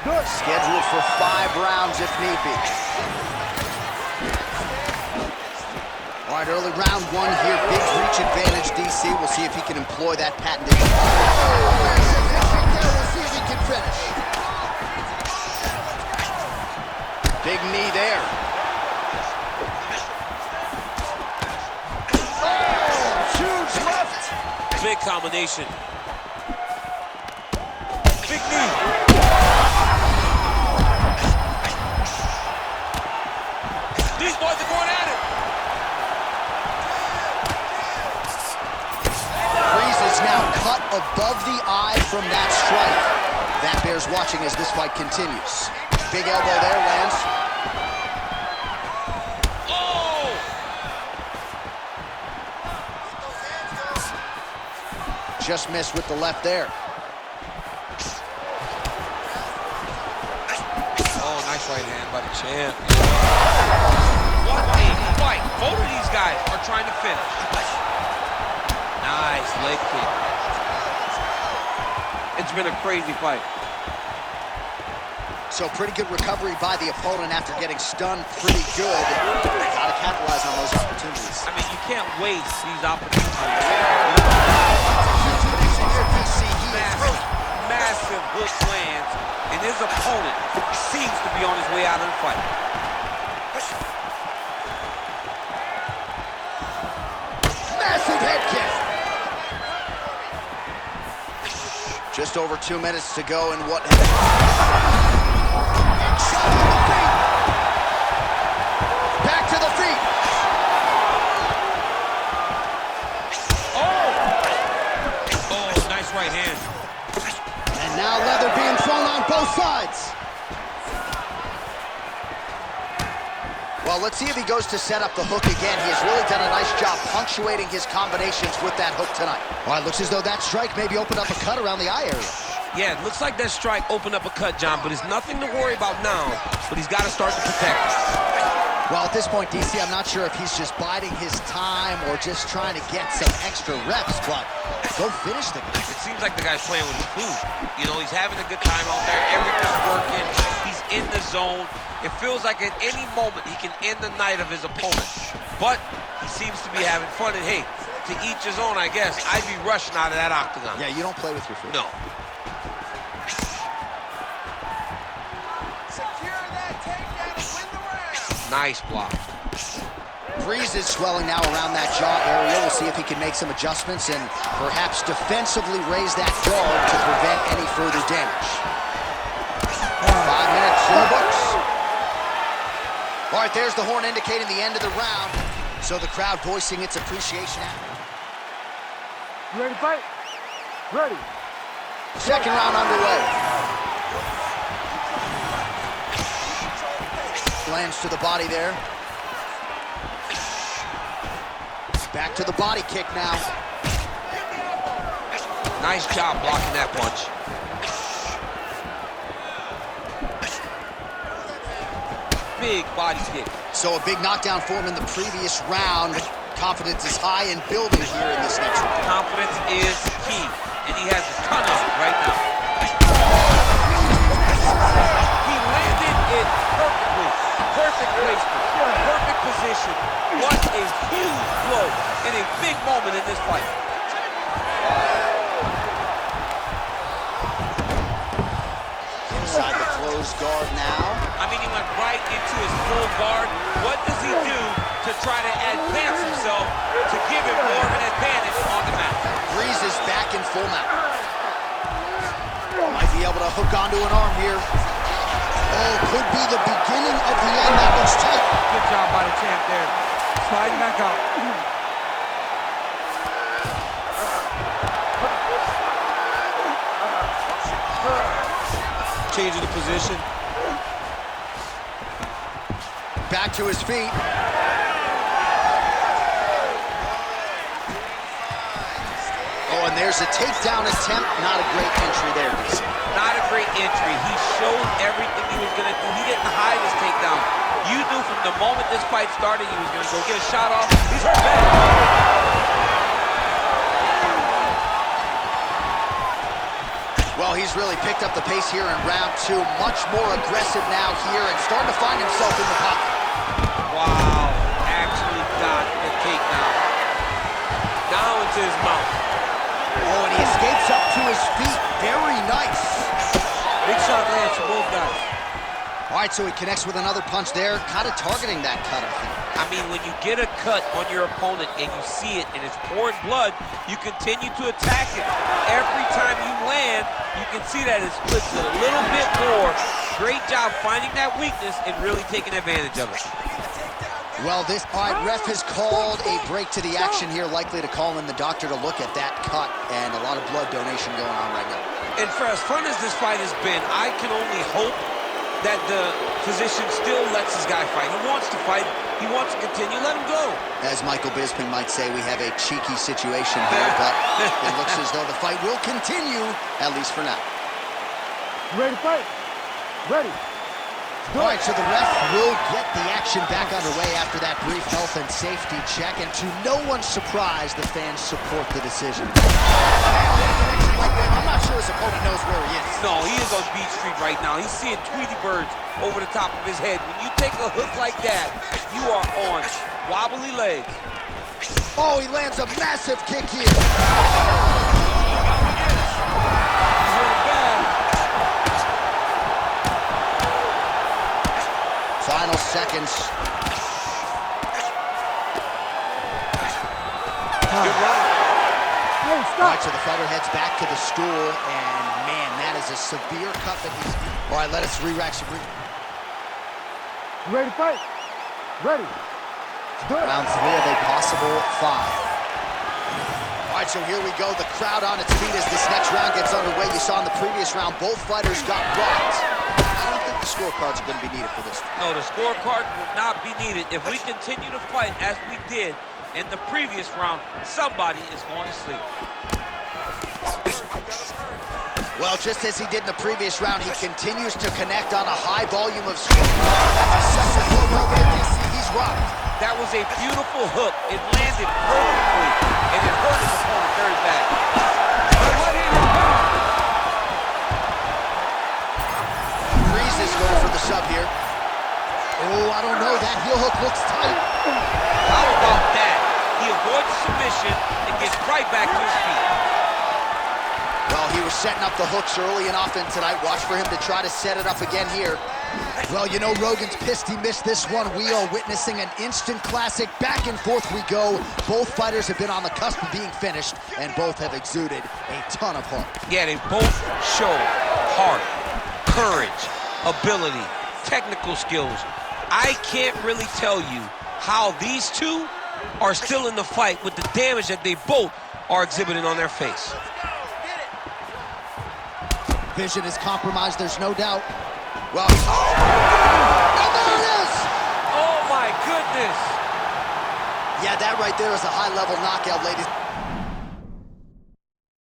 Scheduled for 5 rounds if need be. All right, early round 1 here. Big reach advantage, DC. We'll see if he can employ that patented. We'll see if he can finish. Big knee there. Oh, huge left. Big combination. Big knee. These boys are going at it. Breeze is now cut above the eye from that strike. That bears watching as this fight continues. Big elbow there, lands. Oh! Just missed with the left there. Oh, nice right hand by the champ. What a fight. Both of these guys are trying to finish. Nice leg kick. It's been a crazy fight. So pretty good recovery by the opponent after getting stunned pretty good. Gotta capitalize on those opportunities. I mean, you can't waste these opportunities. Massive hook lands, and his opponent seems to be on his way out of the fight. Massive head kick. Just over 2 minutes to go in what... Shot to the feet. Back to the feet. Oh, nice right hand. And now leather being thrown on both sides. Well, let's see if he goes to set up the hook again. He has really done a nice job punctuating his combinations with that hook tonight. Well, it looks as though that strike maybe opened up a cut around the eye area. Yeah, it looks like that strike opened up a cut, John, but it's nothing to worry about now, but he's got to start to protect it. Well, at this point, DC, I'm not sure if he's just biding his time or just trying to get some extra reps, but go finish the guy. It seems like the guy's playing with his food. You know, he's having a good time out there. Everything's working. He's in the zone. It feels like at any moment he can end the night of his opponent. But he seems to be having fun, and hey, to each his own, I guess. I'd be rushing out of that octagon. Yeah, you don't play with your food. No. Nice block. Breeze is swelling now around that jaw area. We'll see if he can make some adjustments and perhaps defensively raise that guard to prevent any further damage. 5 minutes in the books. All right, there's the horn indicating the end of the round. So the crowd voicing its appreciation. You ready to fight? Ready. Second round underway. Lands to the body there. Back to the body kick now. Nice job blocking that punch. Big body kick. So a big knockdown for him in the previous round. Confidence is high and building here in this next round. Confidence is key, and he has a ton of it right now. He landed it perfectly. Perfect placement, perfect position. What a huge blow in a big moment in this fight. Inside the closed guard now. I mean, he went right into his full guard. What does he do to try to advance himself to give him more of an advantage on the mat? Breeze is back in full mount. Might be able to hook onto an arm here. Oh, could be the beginning of the end. That was tight. Good job by the champ there. Sliding back out. Changing the position. Back to his feet. Oh, and there's a takedown attempt. Not a great entry there, DC. Not a great entry. He showed everything he was going to do. He didn't hide his takedown. You knew from the moment this fight started he was going to go get a shot off. He's hurt bad. Well, Well, he's really picked up the pace here in round 2. Much more aggressive now here and starting to find himself in the pocket. Wow, actually got the takedown. Now into his mouth. Oh, and he escapes up to his feet. Very nice. Big shot lands for both guys. All right, so he connects with another punch there, kind of targeting that cut, I think. I mean, when you get a cut on your opponent and you see it and it's pouring blood, you continue to attack it. Every time you land, you can see that it splits a little bit more. Great job finding that weakness and really taking advantage of it. Well, all right, ref has called a break to the action here, likely to call in the doctor to look at that cut, and a lot of blood donation going on right now. And for as fun as this fight has been, I can only hope that the physician still lets this guy fight. He wants to fight. He wants to continue. Let him go. As Michael Bisping might say, we have a cheeky situation here, but it looks as though the fight will continue, at least for now. You ready to fight? Ready. All right, so the ref will get the action back underway after that brief health and safety check, and to no one's surprise, the fans support the decision. I'm not sure his opponent knows where he is. No, he is on Beach Street right now. He's seeing Tweety birds over the top of his head. When you take a hook like that, you are on wobbly legs. Oh, he lands a massive kick here. Final seconds. Good run. Hey, All stop. right, so the fighter heads back to the stool, and man, that is a severe cut that he's... All right, let us re-rack some... You ready to fight? Ready. Good. Round 3 of a possible 5. All right, so here we go. The crowd on its feet as this next round gets underway. You saw in the previous round, both fighters got rocked. I don't think the scorecards are going to be needed for this. No, the scorecard will not be needed. If we continue to fight as we did in the previous round, somebody is going to sleep. Well, just as he did in the previous round, he continues to connect on a high volume of strikes. He's rocked. That was a beautiful hook. It landed perfectly, and it hurt his opponent very bad. Freeze is going for the sub here. Oh, I don't know. That heel hook looks tight. How about that? He avoids submission and gets right back to his feet. Well, he was setting up the hooks early and often tonight. Watch for him to try to set it up again here. Well, you know Rogan's pissed he missed this one. We are witnessing an instant classic. Back and forth we go. Both fighters have been on the cusp of being finished, and both have exuded a ton of heart. Yeah, they both show heart, courage, ability, technical skills. I can't really tell you how these two are still in the fight with the damage that they both are exhibiting on their face. Vision is compromised, there's no doubt. Well, and there it is! Oh my goodness! Yeah, that right there is a high-level knockout, ladies.